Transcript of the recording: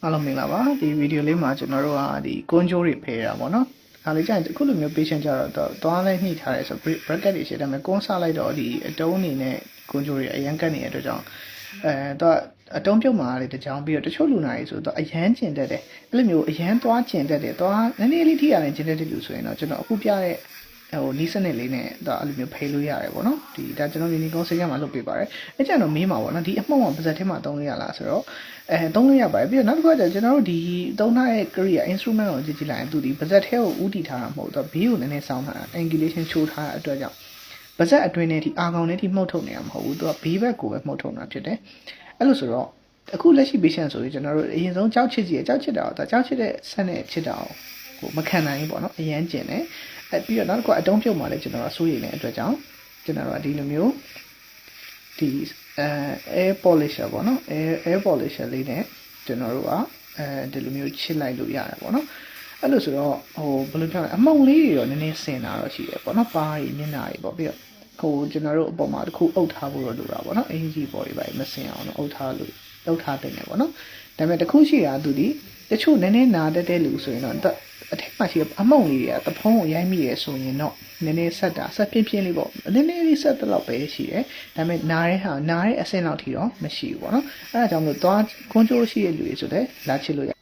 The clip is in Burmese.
အားလုံးမင်္ဂလာပါဒီဗီဒီယိုလေးမှာကျွန်တော်တို့ကဒီကွန်ဂျိုးတွေဖယ်တာပေါ့နော်အားလေးကျရင်အခုလိုမျိုး patient ကြတော့သွားလိုက်နှိထားရဲဆို bracket တွေရှိတယ်ဒါပေမဲ့ကွန်ဆာလိုက်တော့ဒီအတုံးအနေနဲ့ကွန်ဂျိုးတွေအရန်ကတ်နေတဲ့အတွက်ကြောင့်တော့အတုံးပြုတ်မှာလေတကြောင်ပြီးတော့တချို့လူနာတွေဆိုတော့အရန်ကျင်တတ်တယ်အဲ့လိုမျိုးအရန်သွားကျင်တတ်တယ်သွားနည်းနည်းလေးထိရတယ်ကျင်တတ်တဲ့လူဆိုရင်တော့ကျွန်တော်အခုပြတဲ့နီးစနစ်လေးနဲ့တော့အဲ့လိုမျိုးဖိလို့ရတယ်ပေါ့နော်ဒီဒါကျွန်တော်ယူနီကွန်ဆေးကမှာလုပ်ပေးပါတယ်အဲ့ကျန်တော့မေးမှာပေါ့နော်ဒီအမှုံကပါဇက်ထဲမှာသုံးလို့ရလားဆိုတော့သုံးလို့ရပါတယ်ပြီးတော့နောက်တစ်ခါကျကျွန်တော်တို့ဒီသုံးထားတဲ့ career instrument ကိုကြည့်လိုက်ရင်သူဒီပါဇက်ထဲကိုဥတီထားတာမဟုတ်တော့ဘေးကိုနည်းနည်းစောင်းထားတာ angulation ချိုးထားတဲ့အတွက်ကြောင့်ပါဇက်အတွင်းထဲဒီအာကောင်ထဲဒီမှုတ်ထုတ်နေတာမဟုတ်ဘူးသူကဘေးဘက်ကိုပဲမှုတ်ထုတ်နေတာဖြစ်တယ်အဲ့လိုဆိုတော့အခုလက်ရှိ patient ဆိုရင်ကျွန်တော်တို့အရင်ဆုံးကြောက်ချစ်စီကြောက်ချစ်တာတော့ကြောက်ချစ်တဲ့ဆက်နဲ့ချစ်တာကိုမခံနိုင်ဘူးပေါ့နော်အရန်ကျင်တယ်ပြီးတော့နောက်တစ်ခုအတုံးပြုတ်မှလည်းကျွန်တော်တို့စိုးရိမ်တဲ့အတွက်ကြောင့်ကျွန်တော်တို့ဒီလိုမျိုးဒီ air polisher ပေါ့နော် air polisher လေးနဲ့ကျွန်တော်တို့ကဒီလိုမျိုးချစ်လိုက်လို့ရတယ်ပေါ့နော်အဲ့လိုဆိုတော့ဘယ်လိုပြောလဲအမုံလေးတွေတော့နည်းနည်းဆင်တာတော့ရှိတယ်ပေါ့နော်ပါးရီမျက်နှာတွေပေါ့ပြီးတော့ကျွန်တော်တို့အပေါ်မှာတစ်ခုအုပ်ထားဖို့တော့လိုတာပေါ့နော်အင်ဂျီပေါ်တွေပါမဆင်အောင်တော့အုပ်ထားလို့လောက်ထားတယ်ပေါ့နော်ဒါပေမဲ့တစ်ခုရှိတာသူဒီတချို့နည်းနည်းနာတတ်တဲ့လူဆိုရင်တော့အထက်မှာရှိအမုံလေးတွေကတဖုံးကိုရိုက်မိရဲဆိုရင်တော့နည်းနည်းဆက်ပြင်းပြင်းလေးပေါ့နည်းနည်းလေးဆက်တော့ပဲရှိတယ်ဒါပေမဲ့နားတဲ့အဆင့်လောက်ထိတော့မရှိဘူးပေါ့နော်အဲဒါကြောင့်မို့သွားကွန်ထရိုးရှိတဲ့လူတွေဆိုတဲ့လာချစ်လို့ရ